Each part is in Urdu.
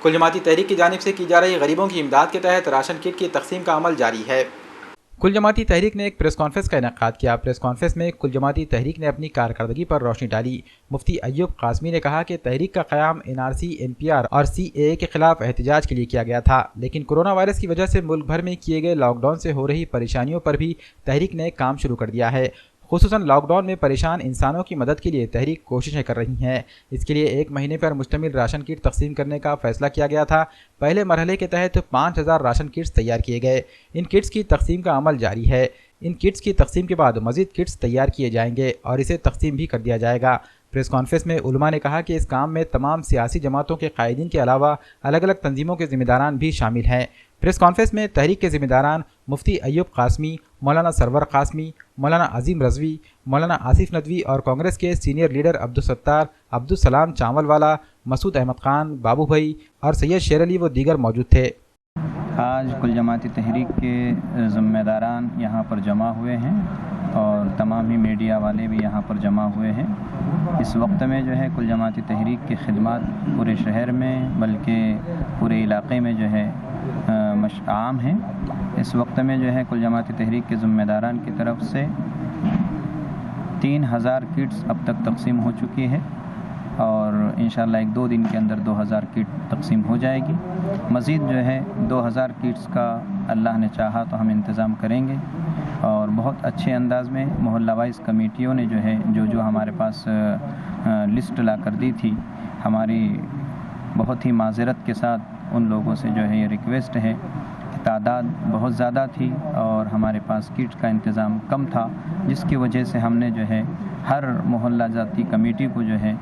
کل جماعتی تحریک کی جانب سے کی جا رہی غریبوں کی امداد کے تحت راشن کٹ کی تقسیم کا عمل جاری ہے۔ کل جماعتی تحریک نے ایک پریس کانفرنس کا انعقاد کیا۔ پریس کانفرنس میں کل جماعتی تحریک نے اپنی کارکردگی پر روشنی ڈالی۔ مفتی ایوب قاسمی نے کہا کہ تحریک کا قیام NRC، NPR اور CAA کے خلاف احتجاج کے لیے کیا گیا تھا، لیکن کورونا وائرس کی وجہ سے ملک بھر میں کیے گئے لاک ڈاؤن سے ہو رہی پریشانیوں پر بھی تحریک نے کام شروع کر دیا ہے۔ خصوصاً لاک ڈاؤن میں پریشان انسانوں کی مدد کے لیے تحریک کوششیں کر رہی ہے۔ اس کے لیے 1 مہینے پر مشتمل راشن کٹ تقسیم کرنے کا فیصلہ کیا گیا تھا۔ پہلے مرحلے کے تحت 5000 راشن کٹس تیار کیے گئے۔ ان کٹس کی تقسیم کا عمل جاری ہے۔ ان کٹس کی تقسیم کے بعد مزید کٹس تیار کیے جائیں گے اور اسے تقسیم بھی کر دیا جائے گا۔ پریس کانفرنس میں علماء نے کہا کہ اس کام میں تمام سیاسی جماعتوں کے قائدین کے علاوہ الگ الگ تنظیموں کے ذمہ داران بھی شامل ہیں۔ پریس کانفرنس میں تحریک کے ذمہ داران مفتی ایوب قاسمی، مولانا سرور قاسمی، مولانا عظیم رضوی، مولانا آصف ندوی اور کانگریس کے سینئر لیڈر عبدالستار، عبدالسلام چاول والا، مسعود احمد خان، بابو بھائی اور سید شیر علی و دیگر موجود تھے۔ آج کل جماعتی تحریک کے ذمہ داران یہاں پر جمع ہوئے ہیں اور تمام ہی میڈیا والے بھی یہاں پر جمع ہوئے ہیں۔ اس وقت میں جو ہے کل جماعتی تحریک کی خدمات پورے شہر میں بلکہ پورے علاقے میں جو ہے عام ہیں۔ اس وقت میں جو ہے کل جماعتی تحریک کے ذمہ داران کی طرف سے 3000 کٹس اب تک تقسیم ہو چکی ہے اور انشاءاللہ 1-2 دن کے اندر 2000 کٹ تقسیم ہو جائے گی۔ مزید جو ہے 2000 کٹس کا اللہ نے چاہا تو ہم انتظام کریں گے اور بہت اچھے انداز میں محلہ وائز کمیٹیوں نے جو ہے جو ہمارے پاس لسٹ لا کر دی تھی، ہماری بہت ہی معذرت کے ساتھ ان لوگوں سے جو ہے یہ ریکویسٹ ہے کہ تعداد بہت زیادہ تھی اور ہمارے پاس کٹ کا انتظام کم تھا، جس کی وجہ سے ہم نے جو ہے ہر محلہ جاتی کمیٹی کو جو ہے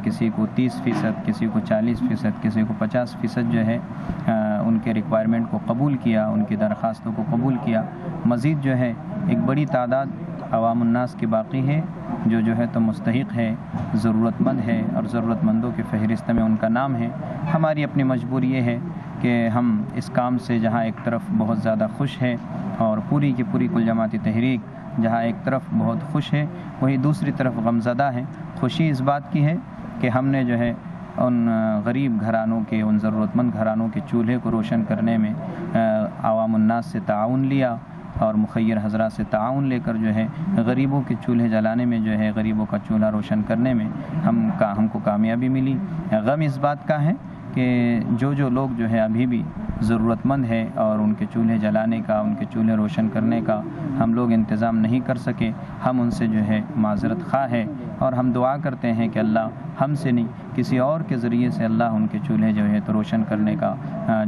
کسی کو 30%، کسی کو 40%، کسی کو 50% جو ہے ان کے ریکوائرمنٹ کو قبول کیا، ان کی درخواستوں کو قبول کیا۔ مزید جو ہے ایک بڑی تعداد عوام الناس کی باقی ہے جو ہے تو مستحق ہے، ضرورت مند ہے اور ضرورت مندوں کی فہرست میں ان کا نام ہے۔ ہماری اپنی مجبوری یہ ہے کہ ہم اس کام سے جہاں ایک طرف بہت زیادہ خوش ہے اور پوری کی پوری کل جماعتی تحریک جہاں ایک طرف بہت خوش ہے، وہیں دوسری طرف غمزدہ ہے۔ خوشی اس بات کی ہے کہ ہم نے جو ہے ان غریب گھرانوں کے، ان ضرورت مند گھرانوں کے چولہے کو روشن کرنے میں عوام الناس سے تعاون لیا اور مخیر حضرات سے تعاون لے کر جو ہے غریبوں کے چولہے جلانے میں جو ہے غریبوں کا چولہا روشن کرنے میں ہم کو کامیابی ملی۔ غم اس بات کا ہے کہ جو لوگ جو ہے ابھی بھی ضرورت مند ہے اور ان کے چولہے جلانے کا، ان کے چولہے روشن کرنے کا ہم لوگ انتظام نہیں کر سکے، ہم ان سے جو ہے معذرت خواہ ہے اور ہم دعا کرتے ہیں کہ اللہ ہم سے نہیں کسی اور کے ذریعے سے اللہ ان کے چولہے جو ہے تو روشن کرنے کا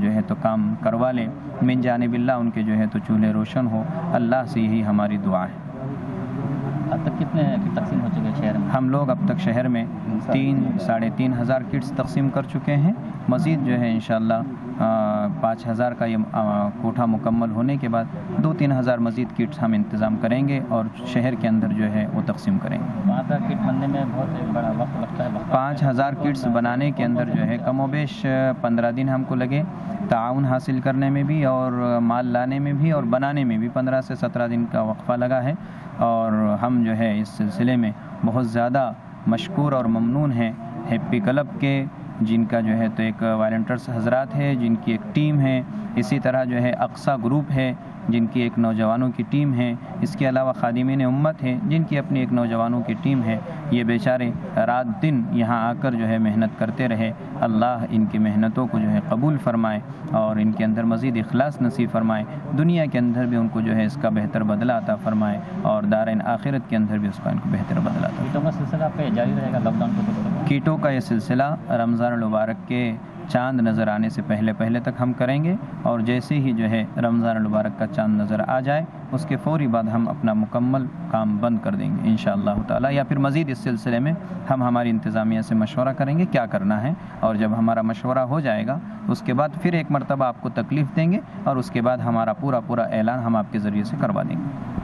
جو ہے تو کام کروا لے۔ من جانب اللہ ان کے جو ہے تو چولہے روشن ہو، اللہ سے یہی ہماری دعا ہے۔ اب تک کتنے تقسیم ہو چکے شہر میں؟ ہم لوگ اب تک شہر میں 3,500 کٹس تقسیم کر چکے ہیں۔ مزید جو ہے انشاءاللہ 5000 کا یہ کوٹھا مکمل ہونے کے بعد 2-3 ہزار مزید کٹس ہم انتظام کریں گے اور شہر کے اندر جو ہے وہ تقسیم کریں گے۔ 5000 کٹ بننے میں بہت بڑا وقت لگتا ہے۔ 5000 کٹس بنانے کے اندر جو ہے کم و بیش 15 دن ہم کو لگے، تعاون حاصل کرنے میں بھی اور مال لانے میں بھی اور بنانے میں بھی 15 سے 17 دن کا وقفہ لگا ہے اور ہم جو ہے اس سلسلے میں بہت زیادہ مشکور اور ممنون ہیں ہیپی کلب کے، جن کا جو ہے تو ایک والنٹرز حضرات ہے، جن کی ایک ٹیم ہے، اسی طرح جو ہے اقصا گروپ ہے جن کی ایک نوجوانوں کی ٹیم ہے، اس کے علاوہ خادمین امت ہے جن کی اپنی ایک نوجوانوں کی ٹیم ہے۔ یہ بیچارے رات دن یہاں آ کر جو ہے محنت کرتے رہے۔ اللہ ان کی محنتوں کو جو ہے قبول فرمائے اور ان کے اندر مزید اخلاص نصیب فرمائے، دنیا کے اندر بھی ان کو جو ہے اس کا بہتر بدلہ عطا فرمائے اور دارین آخرت کے اندر بھی اس کا ان کو بہتر بدلہ عطا فرمائے۔ کیٹوں کا سلسلہ آپ کا جاری رہے گا لاک ڈاؤن کو؟ کیٹوں کا یہ سلسلہ رمضان المبارک کے چاند نظر آنے سے پہلے تک ہم کریں گے اور جیسے ہی جو ہے رمضان المبارک کا چاند نظر آ جائے اس کے فوری بعد ہم اپنا مکمل کام بند کر دیں گے انشاءاللہ تعالی، یا پھر مزید اس سلسلے میں ہم ہماری انتظامیہ سے مشورہ کریں گے کیا کرنا ہے، اور جب ہمارا مشورہ ہو جائے گا اس کے بعد پھر ایک مرتبہ آپ کو تکلیف دیں گے اور اس کے بعد ہمارا پورا اعلان ہم آپ کے ذریعے سے کروا دیں گے۔